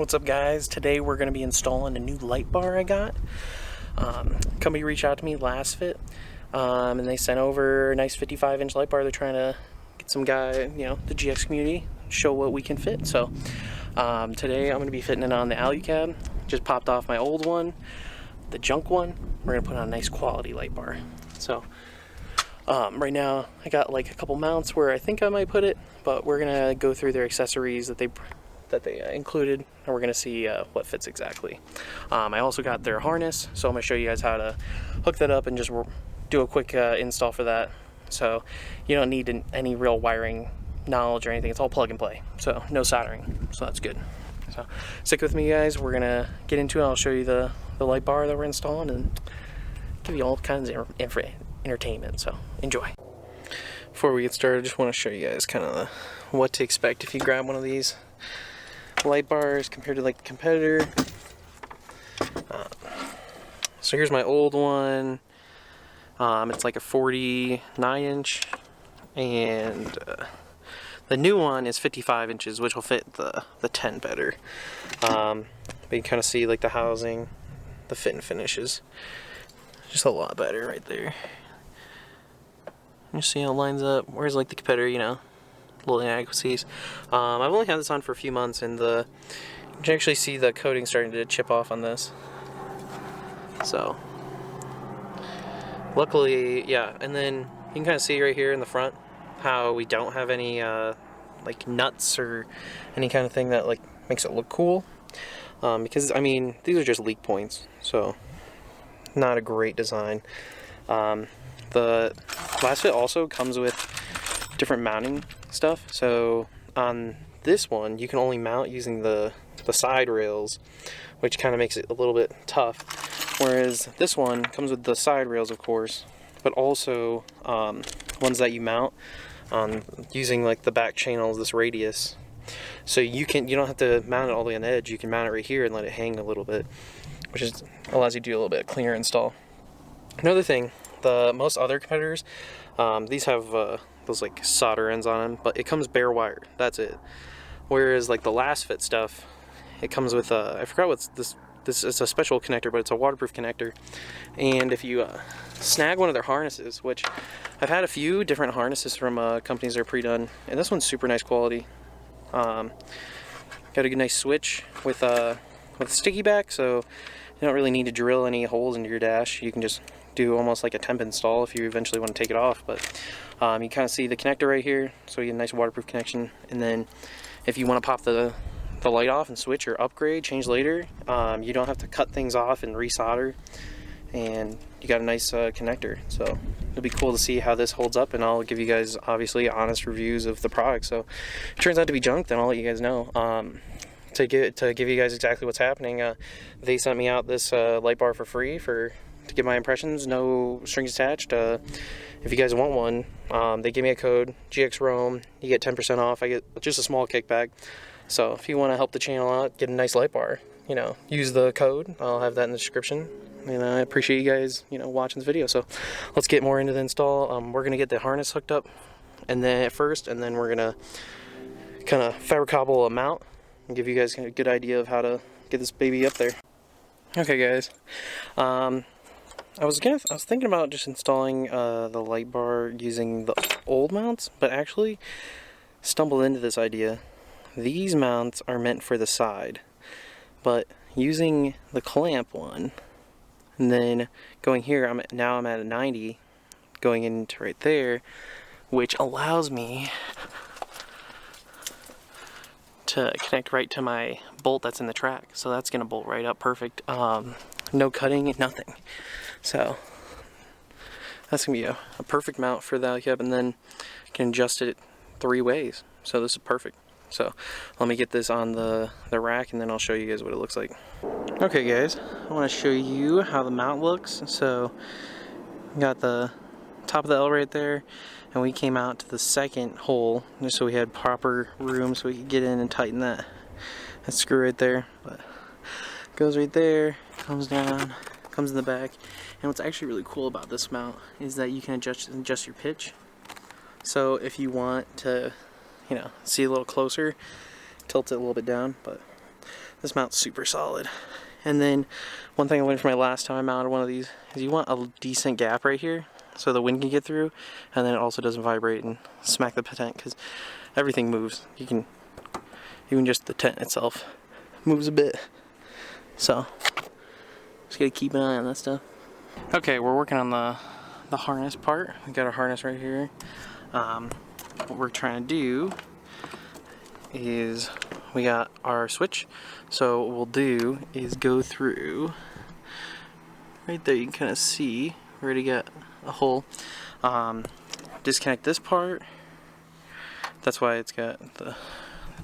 What's up guys? Today we're going to be installing a new light bar I got. Company reached out to me, LasFit, and they sent over a nice 55-inch light bar. They're trying to get some guy, the GX community, show what we can fit. So today I'm going to be fitting it on the Alucab. Just popped off my old one, the junk one. We're going to put on a nice quality light bar. So right now I got like a couple mounts where I think I might put it, but we're going to go through their accessories that they included, and we're going to see what fits exactly. I also got their harness, so I'm going to show you guys how to hook that up and just do a quick install for that. So you don't need any real wiring knowledge or anything. It's all plug and play, so no soldering, so that's good. So stick with me guys, we're going to get into it. I'll show you the light bar that we're installing and give you all kinds of entertainment, so enjoy. Before we get started, I just want to show you guys kind of what to expect if you grab one of these light bars compared to like the competitor. So here's my old one. It's like a 49-inch, and the new one is 55 inches, which will fit the 10 better. But you can kind of see like the housing, the fit and finish is just a lot better right there. You see how it lines up. Whereas like the competitor, little inadequacies. I've only had this on for a few months, and you can actually see the coating starting to chip off on this. So luckily, yeah. And then you can kind of see right here in the front how we don't have any like nuts or any kind of thing that like makes it look cool, because I mean these are just leak points, so not a great design. The LasFit also comes with different mounting stuff. So on this one you can only mount using the side rails, which kind of makes it a little bit tough, whereas this one comes with the side rails of course, but also ones that you mount on using like the back channels, this radius, so you don't have to mount it all the way on the edge. You can mount it right here and let it hang a little bit, which allows you to do a little bit cleaner install. Another thing, most other competitors, these have those like solder ends on them, but it comes bare wired, that's it. Whereas like the LasFit stuff, it comes with I forgot what's this is a special connector, but it's a waterproof connector. And if you snag one of their harnesses, which I've had a few different harnesses from companies that are pre-done, and this one's super nice quality. Got a good nice switch with a sticky back, so you don't really need to drill any holes into your dash. You can just do almost like a temp install if you eventually want to take it off. But you kind of see the connector right here, so you get a nice waterproof connection. And then if you want to pop the light off and switch or upgrade, change later, you don't have to cut things off and resolder, and you got a nice connector. So it'll be cool to see how this holds up, and I'll give you guys obviously honest reviews of the product. So if it turns out to be junk, then I'll let you guys know. To give you guys exactly what's happening, they sent me out this light bar for free to get my impressions, no strings attached. If you guys want one, they gave me a code, GX460, you get 10% off. I get just a small kickback. So if you want to help the channel out, get a nice light bar, use the code. I'll have that in the description. And I appreciate you guys, watching this video. So let's get more into the install. We're going to get the harness hooked up and then we're going to kind of fabricable a mount and give you guys a good idea of how to get this baby up there. Okay guys, I was thinking about just installing the light bar using the old mounts, but actually stumbled into this idea. These mounts are meant for the side, but using the clamp one and then going here, I'm at a 90, going into right there, which allows me to connect right to my bolt that's in the track. So that's gonna bolt right up perfect. No cutting, nothing. So that's gonna be a perfect mount for the Alucab, and then you can adjust it 3 ways. So this is perfect. So let me get this on the rack, and then I'll show you guys what it looks like. Okay guys, I want to show you how the mount looks. So we got the top of the L right there, and we came out to the second hole just so we had proper room so we could get in and tighten that screw right there. But it goes right there, comes down, comes in the back. And what's actually really cool about this mount is that you can adjust your pitch. So if you want to, see a little closer, tilt it a little bit down. But This mount's super solid. And then one thing I learned from my last time I mounted one of these is you want a decent gap right here so the wind can get through, and then it also doesn't vibrate and smack the tent, because everything moves. You can, even just the tent itself moves a bit. So just gotta keep an eye on that stuff. Okay, we're working on the harness part. We got our harness right here. What we're trying to do is we got our switch. So what we'll do is go through right there. You can kind of see we already got a hole. Disconnect this part. That's why it's got the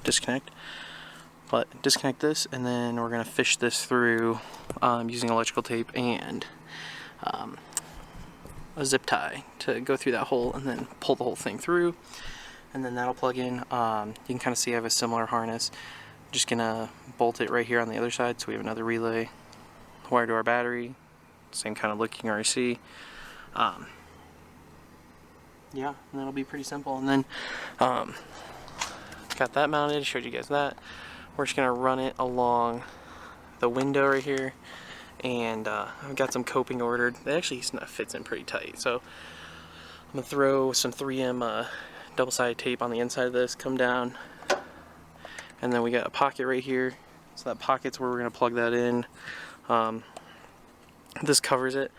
disconnect. But disconnect this, and then we're gonna fish this through using electrical tape and a zip tie to go through that hole, and then pull the whole thing through, and then that'll plug in. You can kind of see I have a similar harness. Just gonna bolt it right here on the other side, so we have another relay wired to our battery. Same kind of look you can already see. Yeah, and that'll be pretty simple. And then got that mounted, showed you guys that. We're just gonna run it along the window right here, and I've got some coping ordered. It actually fits in pretty tight, so I'm gonna throw some 3M double-sided tape on the inside of this, come down, and then we got a pocket right here. So that pocket's where we're gonna plug that in. This covers it.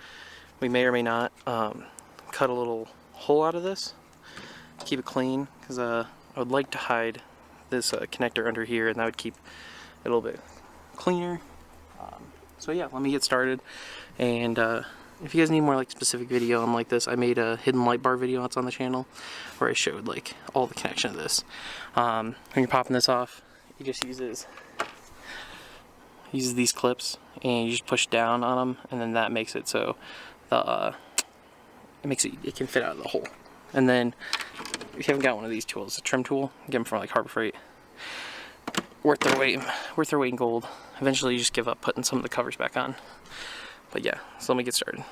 We may or may not cut a little hole out of this, keep it clean, because I would like to hide this connector under here, and that would keep it a little bit cleaner. So yeah, let me get started. And if you guys need more like specific video on like this, I made a hidden light bar video that's on the channel where I showed like all the connection of this. When you're popping this off, you just uses these clips, and you just push down on them, and then that makes it so the it can fit out of the hole. And then if you haven't got one of these tools, a trim tool, get them from like Harbor Freight. Worth their weight in gold. Eventually you just give up putting some of the covers back on. But yeah, so let me get started.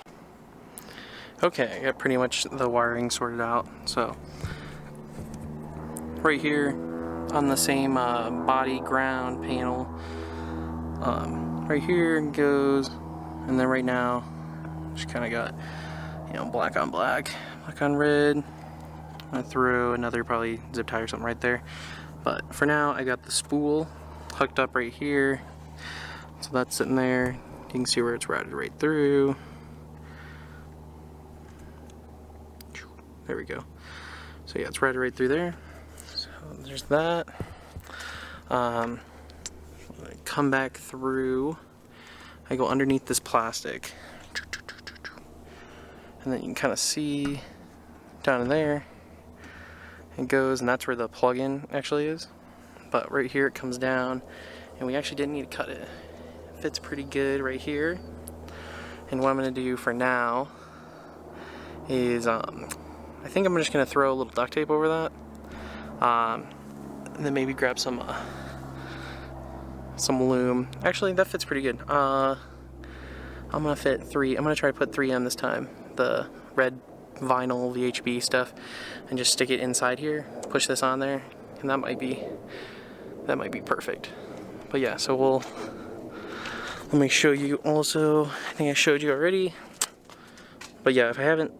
Okay, I got pretty much the wiring sorted out. So right here on the same body ground panel, right here goes, and then right now just kind of got, you know, black on black, black on red. I threw another probably zip tie or something right there. But for now, I got the spool hooked up right here. So that's sitting there. You can see where it's routed right through. There we go. So yeah, it's routed right through there. So there's that. Come back through. I go underneath this plastic. And then you can kind of see down in there. It goes, and that's where the plug-in actually is. But right here it comes down, and we actually didn't need to cut it. It fits pretty good right here. And what I'm going to do for now is I think I'm just going to throw a little duct tape over that, and then maybe grab some loom. Actually, that fits pretty good. I'm going to try to put 3M this time, the red vinyl VHB stuff, and just stick it inside here, push this on there, and that might be perfect. But yeah, so let me show you also. I think I showed you already, but yeah, if I haven't,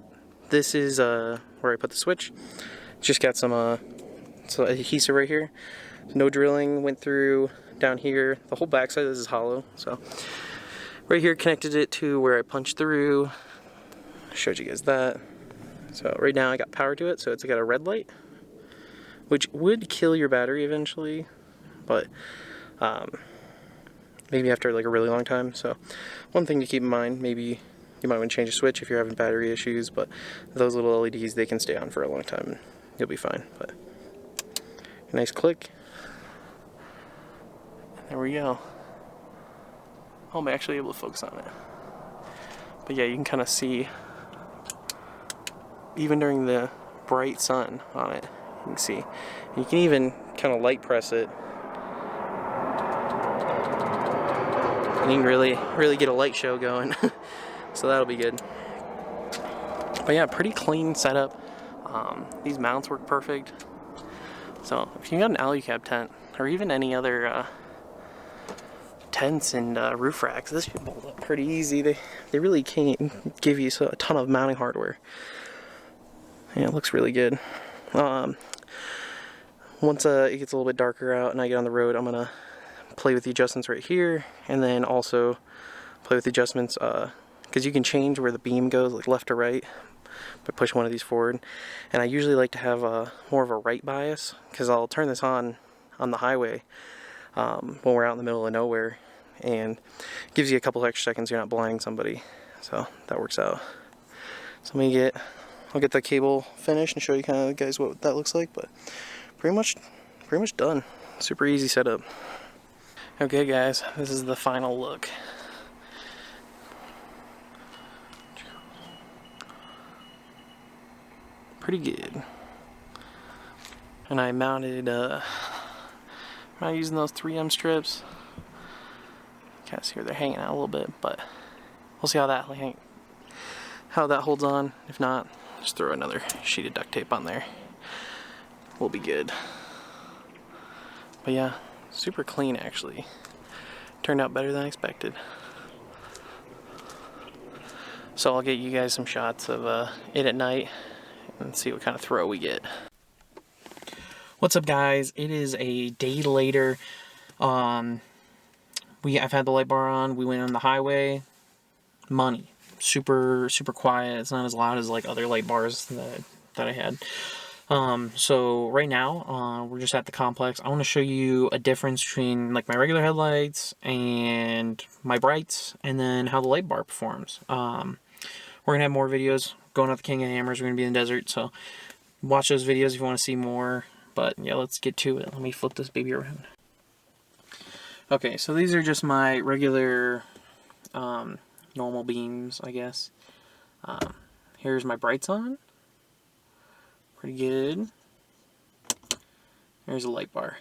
this is where I put the switch. Just got some adhesive right here. No drilling, went through down here. The whole backside of this is hollow, so right here connected it to where I punched through. Showed you guys that. So right now I got power to it, so it's got a red light, which would kill your battery eventually, but maybe after like a really long time. So one thing to keep in mind, maybe you might want to change a switch if you're having battery issues, but those little LEDs, they can stay on for a long time and you'll be fine. But a nice click. There we go. I'm actually able to focus on it. But yeah, you can kind of see, even during the bright sun on it, you can see. You can even kind of light press it, and you can really get a light show going. So that'll be good. But yeah, pretty clean setup. These mounts work perfect. So if you got an Alucab tent, or even any other tents and roof racks. This should bolt up pretty easy. They really can't give you a ton of mounting hardware. Yeah, it looks really good. Once it gets a little bit darker out and I get on the road, I'm gonna play with the adjustments right here, and then also play with the adjustments because you can change where the beam goes, like left or right, by pushing one of these forward. And I usually like to have more of a right bias, because I'll turn this on the highway when we're out in the middle of nowhere, and it gives you a couple extra seconds. You're not blinding somebody, so that works out. So I'll get the cable finished and show you kind of guys what that looks like, but pretty much done. Super easy setup. Okay guys, this is the final look. Pretty good. And I mounted I'm not using those 3M strips. Kind of see where they're hanging out a little bit, but we'll see how that holds on. If not, just throw another sheet of duct tape on there. We'll be good. But yeah, super clean actually. Turned out better than I expected. So I'll get you guys some shots of it at night and see what kind of throw we get. What's up guys? It is a day later. I've had the light bar on. We went on the highway. Money. Super quiet. It's not as loud as like other light bars that I had. So right now, we're just at the complex. I want to show you a difference between like my regular headlights and my brights, and then how the light bar performs. We're gonna have more videos going out the King of Hammers. We're gonna be in the desert, so watch those videos if you want to see more. But yeah, let's get to it. Let me flip this baby around. Okay, so these are just my regular normal beams, I guess. Here's my brights on. Pretty good. There's a light bar.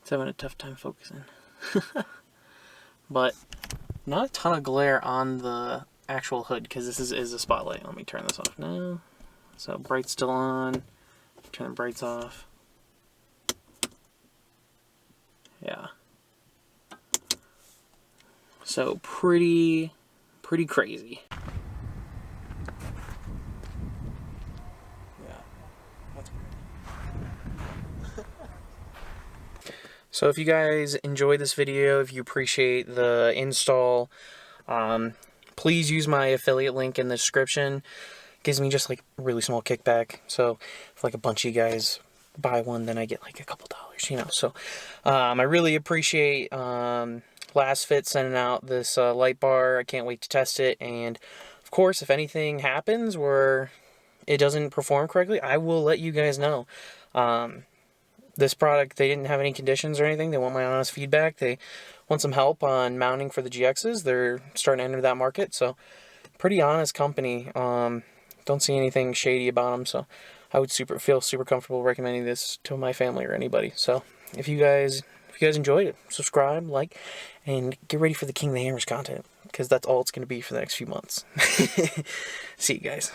It's having a tough time focusing. But not a ton of glare on the actual hood, because this is a spotlight. Let me turn this off now. So bright's still on. Turn the brights off. Yeah. So pretty crazy. So if you guys enjoyed this video, if you appreciate the install, please use my affiliate link in the description. It gives me just like a really small kickback. So if like a bunch of you guys buy one, then I get like a couple dollars, you know. So I really appreciate LasFit sending out this light bar. I can't wait to test it. And of course, if anything happens where it doesn't perform correctly, I will let you guys know. This product, they didn't have any conditions or anything. They want my honest feedback. They want some help on mounting for the GXs. They're starting to enter that market, so pretty honest company. Don't see anything shady about them, so I would feel super comfortable recommending this to my family or anybody. So if you guys enjoyed it, subscribe, like, and get ready for the King of the Hammers content, because that's all it's going to be for the next few months. See you guys.